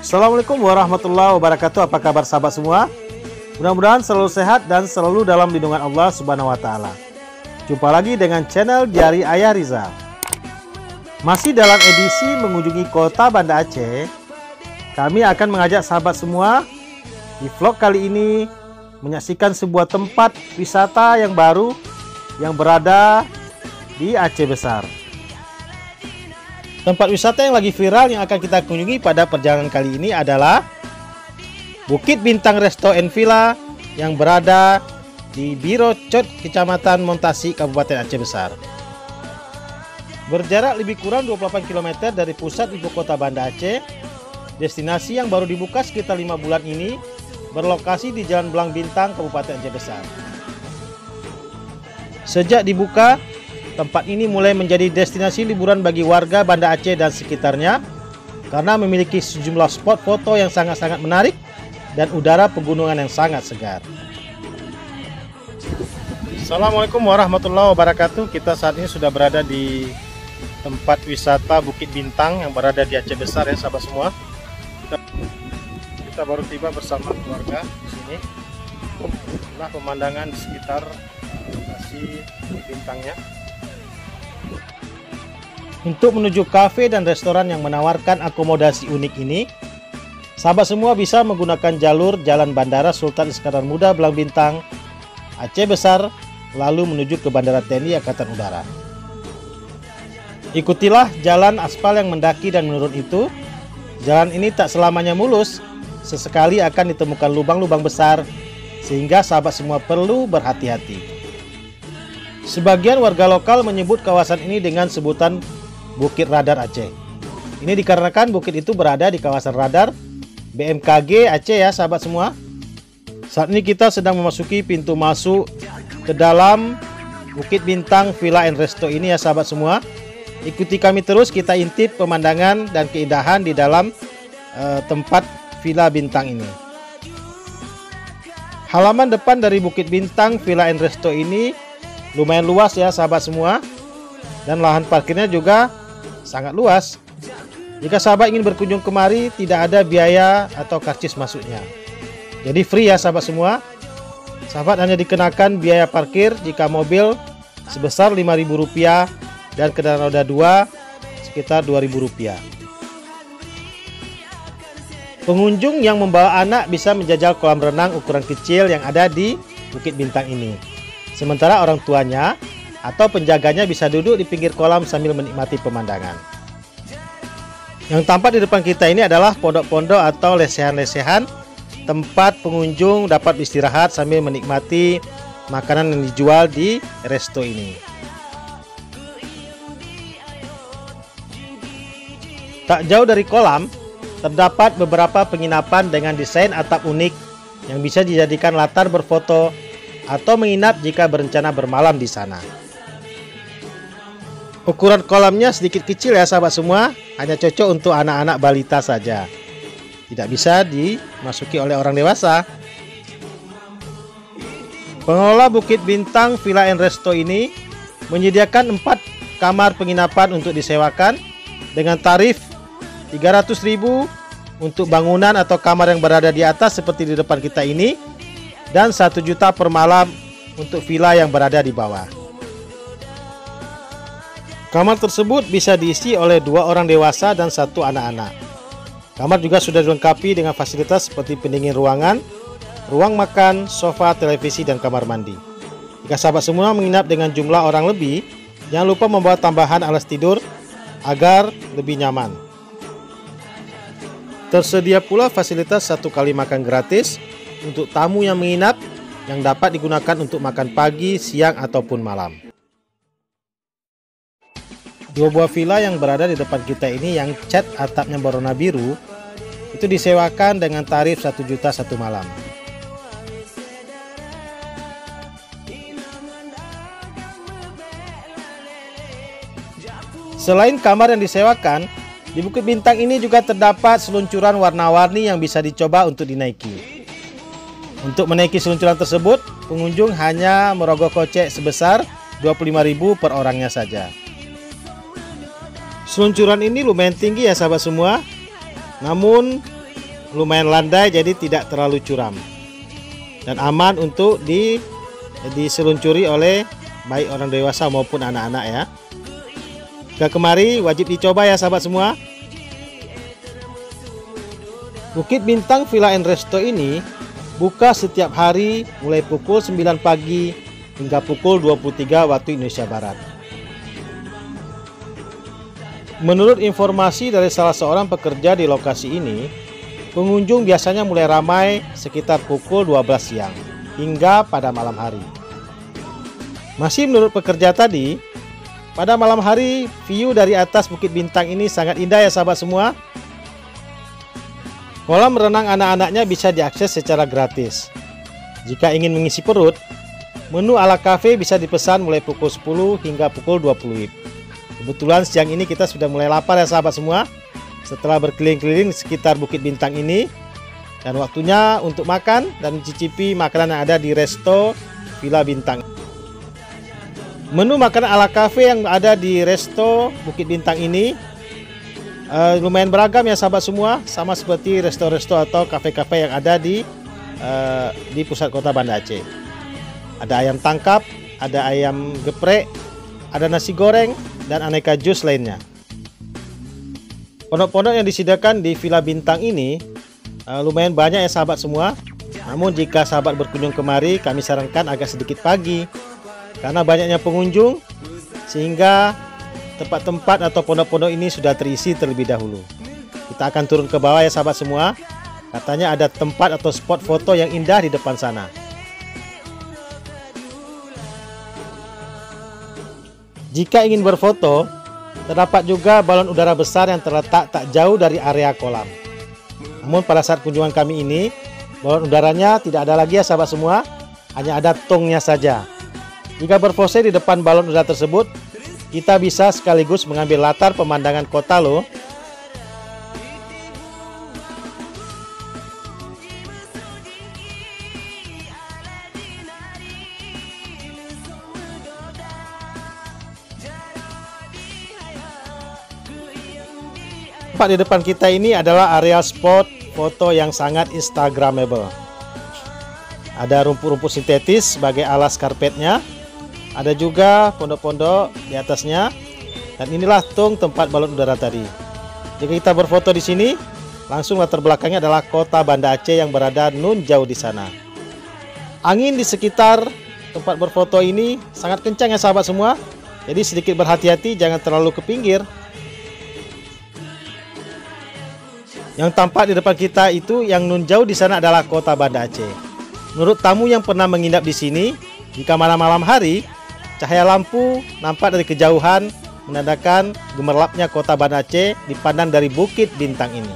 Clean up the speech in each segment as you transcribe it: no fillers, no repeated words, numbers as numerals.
Assalamualaikum warahmatullahi wabarakatuh. Apa kabar sahabat semua? Mudah-mudahan selalu sehat dan selalu dalam lindungan Allah Subhanahu wa taala. Jumpa lagi dengan channel Diari Ayah Rizal. Masih dalam edisi mengunjungi kota Banda Aceh, kami akan mengajak sahabat semua di vlog kali ini menyaksikan sebuah tempat wisata yang baru yang berada di Aceh Besar. Tempat wisata yang lagi viral yang akan kita kunjungi pada perjalanan kali ini adalah Bukit Bintang Resto and Villa yang berada di Biro Cot, Kecamatan Montasi, Kabupaten Aceh Besar. Berjarak lebih kurang 28 km dari pusat ibu kota Banda Aceh, destinasi yang baru dibuka sekitar 5 bulan ini berlokasi di Jalan Belang Bintang, Kabupaten Aceh Besar. Sejak dibuka, tempat ini mulai menjadi destinasi liburan bagi warga Banda Aceh dan sekitarnya karena memiliki sejumlah spot foto yang sangat-sangat menarik dan udara pegunungan yang sangat segar. Assalamualaikum warahmatullahi wabarakatuh. Kita saat ini sudah berada di tempat wisata Bukit Bintang yang berada di Aceh Besar ya sahabat semua. Kita baru tiba bersama keluarga di sini. Nah, pemandangan di sekitar lokasi Bukit Bintangnya. Untuk menuju kafe dan restoran yang menawarkan akomodasi unik ini, sahabat semua bisa menggunakan jalur Jalan Bandara Sultan Iskandar Muda Belang Bintang, Aceh Besar, lalu menuju ke Bandara TNI Angkatan Udara. Ikutilah jalan aspal yang mendaki dan menurun itu. Jalan ini tak selamanya mulus, sesekali akan ditemukan lubang-lubang besar, sehingga sahabat semua perlu berhati-hati. Sebagian warga lokal menyebut kawasan ini dengan sebutan Bukit Radar Aceh. Ini dikarenakan bukit itu berada di kawasan radar BMKG Aceh ya sahabat semua. Saat ini kita sedang memasuki pintu masuk ke dalam Bukit Bintang Villa and Resto ini ya sahabat semua. Ikuti kami terus, kita intip pemandangan dan keindahan di dalam tempat Villa Bintang ini. Halaman depan dari Bukit Bintang Villa and Resto ini lumayan luas ya sahabat semua. Dan lahan parkirnya juga sangat luas. Jika sahabat ingin berkunjung kemari, tidak ada biaya atau karcis masuknya. Jadi free ya sahabat semua. Sahabat hanya dikenakan biaya parkir jika mobil sebesar Rp5.000 dan kendaraan roda 2 sekitar Rp2.000. Pengunjung yang membawa anak bisa menjajal kolam renang ukuran kecil yang ada di Bukit Bintang ini. Sementara orang tuanya atau penjaganya bisa duduk di pinggir kolam sambil menikmati pemandangan. Yang tampak di depan kita ini adalah pondok-pondok atau lesehan-lesehan tempat pengunjung dapat istirahat sambil menikmati makanan yang dijual di resto ini. Tak jauh dari kolam, terdapat beberapa penginapan dengan desain atap unik yang bisa dijadikan latar berfoto atau menginap jika berencana bermalam di sana. Ukuran kolamnya sedikit kecil ya sahabat semua, hanya cocok untuk anak-anak balita saja. Tidak bisa dimasuki oleh orang dewasa. Pengelola Bukit Bintang Villa and Resto ini menyediakan 4 kamar penginapan untuk disewakan dengan tarif Rp300.000 untuk bangunan atau kamar yang berada di atas seperti di depan kita ini, dan Rp1 juta per malam untuk villa yang berada di bawah. Kamar tersebut bisa diisi oleh 2 orang dewasa dan 1 anak-anak. Kamar juga sudah dilengkapi dengan fasilitas seperti pendingin ruangan, ruang makan, sofa, televisi, dan kamar mandi. Jika sahabat semua menginap dengan jumlah orang lebih, jangan lupa membawa tambahan alas tidur agar lebih nyaman. Tersedia pula fasilitas 1 kali makan gratis untuk tamu yang menginap yang dapat digunakan untuk makan pagi, siang, ataupun malam. 2 buah villa yang berada di depan kita ini yang cat atapnya berwarna biru itu disewakan dengan tarif Rp1 juta 1 malam. Selain kamar yang disewakan, di Bukit Bintang ini juga terdapat seluncuran warna-warni yang bisa dicoba untuk dinaiki. Untuk menaiki seluncuran tersebut, pengunjung hanya merogoh kocek sebesar Rp25.000 per orangnya saja. Seluncuran ini lumayan tinggi ya sahabat semua. Namun lumayan landai, jadi tidak terlalu curam dan aman untuk diseluncuri oleh baik orang dewasa maupun anak-anak ya. Jika kemari wajib dicoba ya sahabat semua. Bukit Bintang Villa and Resto ini buka setiap hari mulai pukul 9 pagi hingga pukul 23 waktu Indonesia Barat. Menurut informasi dari salah seorang pekerja di lokasi ini, pengunjung biasanya mulai ramai sekitar pukul 12 siang hingga pada malam hari. Masih menurut pekerja tadi, pada malam hari view dari atas Bukit Bintang ini sangat indah ya sahabat semua. Kolam renang anak-anaknya bisa diakses secara gratis. Jika ingin mengisi perut, menu ala cafe bisa dipesan mulai pukul 10 hingga pukul 20 WIB. Kebetulan siang ini kita sudah mulai lapar ya sahabat semua, setelah berkeliling-keliling di sekitar Bukit Bintang ini, dan waktunya untuk makan dan mencicipi makanan yang ada di Resto Villa Bintang. Menu makanan ala cafe yang ada di Resto Bukit Bintang ini lumayan beragam ya sahabat semua, sama seperti resto-resto atau kafe-kafe yang ada di pusat kota Banda Aceh. Ada ayam tangkap, ada ayam geprek, ada nasi goreng, dan aneka jus lainnya. Pondok-pondok yang disediakan di Villa Bintang ini lumayan banyak ya sahabat semua. Namun jika sahabat berkunjung kemari, kami sarankan agak sedikit pagi karena banyaknya pengunjung, sehingga tempat-tempat atau pondok-pondok ini sudah terisi terlebih dahulu. Kita akan turun ke bawah ya sahabat semua. Katanya ada tempat atau spot foto yang indah di depan sana. Jika ingin berfoto, terdapat juga balon udara besar yang terletak tak jauh dari area kolam. Namun pada saat kunjungan kami ini, balon udaranya tidak ada lagi ya sahabat semua, hanya ada tongnya saja. Jika berpose di depan balon udara tersebut, kita bisa sekaligus mengambil latar pemandangan kota loh. Tempat di depan kita ini adalah area spot foto yang sangat instagramable. Ada rumput-rumput sintetis sebagai alas karpetnya. Ada juga pondok-pondok di atasnya. Dan inilah tung tempat balon udara tadi. Jika kita berfoto di sini, langsung latar belakangnya adalah kota Banda Aceh yang berada nun jauh di sana. Angin di sekitar tempat berfoto ini sangat kencang ya sahabat semua. Jadi sedikit berhati-hati, jangan terlalu ke pinggir. Yang tampak di depan kita itu yang nun jauh di sana adalah kota Banda Aceh. Menurut tamu yang pernah menginap di sini, jika malam hari, cahaya lampu nampak dari kejauhan menandakan gemerlapnya kota Banda Aceh dipandang dari Bukit Bintang ini.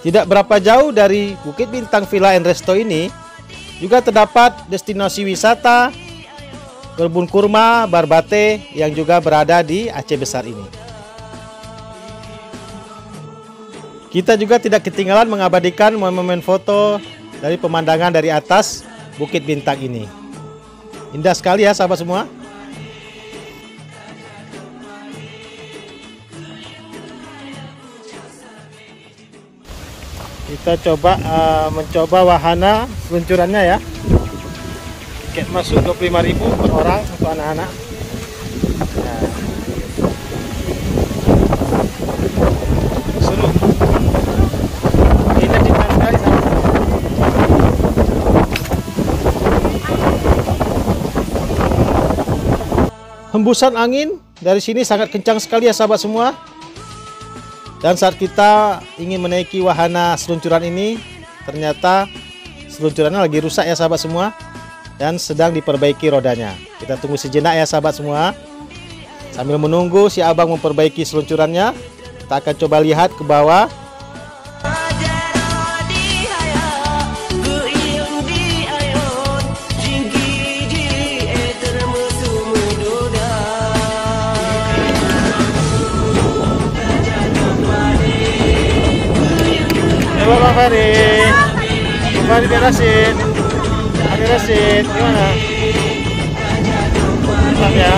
Tidak berapa jauh dari Bukit Bintang Villa and Resto ini juga terdapat destinasi wisata kebun kurma Barbate yang juga berada di Aceh Besar ini. Kita juga tidak ketinggalan mengabadikan momen-momen foto dari pemandangan dari atas Bukit Bintang ini. Indah sekali ya sahabat semua. Kita coba mencoba wahana peluncurannya ya. Tiket masuk 25.000 per orang untuk anak-anak. Nah. Seru. Ini di mana sekali sama. Hembusan angin dari sini sangat kencang sekali ya sahabat semua. Dan saat kita ingin menaiki wahana seluncuran ini, ternyata seluncurannya lagi rusak ya sahabat semua. Dan sedang diperbaiki rodanya. Kita tunggu sejenak ya sahabat semua. Sambil menunggu si abang memperbaiki seluncurannya, kita akan coba lihat ke bawah. Halo Bang Fari. Bang Fari beresin. Ada resit, gimana? Mantap ya.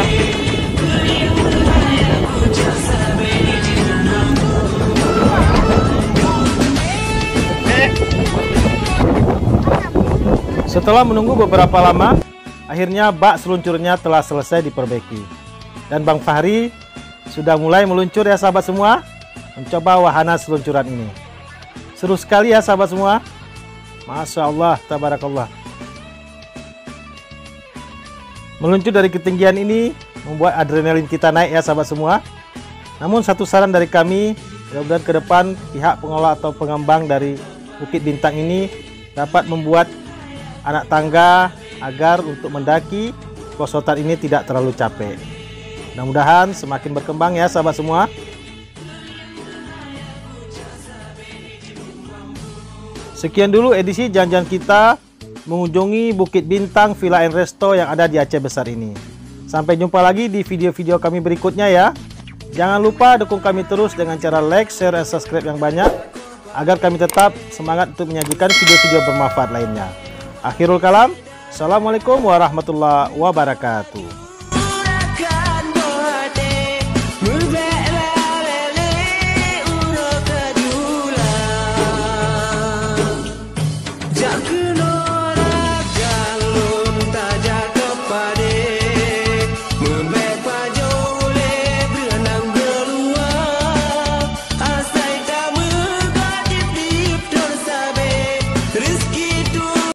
Setelah menunggu beberapa lama, akhirnya bak seluncurnya telah selesai diperbaiki. Dan Bang Fahri sudah mulai meluncur ya sahabat semua, mencoba wahana seluncuran ini. Seru sekali ya sahabat semua. Masya Allah, tabarakallah. Meluncur dari ketinggian ini membuat adrenalin kita naik ya sahabat semua. Namun satu saran dari kami, mudah-mudahan ke depan pihak pengelola atau pengembang dari Bukit Bintang ini dapat membuat anak tangga agar untuk mendaki Pelosotan ini tidak terlalu capek. Mudah-mudahan semakin berkembang ya sahabat semua. Sekian dulu edisi jalan-jalan kita mengunjungi Bukit Bintang Villa and Resto yang ada di Aceh Besar ini. Sampai jumpa lagi di video-video kami berikutnya ya. Jangan lupa dukung kami terus dengan cara like, share, dan subscribe yang banyak agar kami tetap semangat untuk menyajikan video-video bermanfaat lainnya. Akhirul kalam, assalamualaikum warahmatullahi wabarakatuh.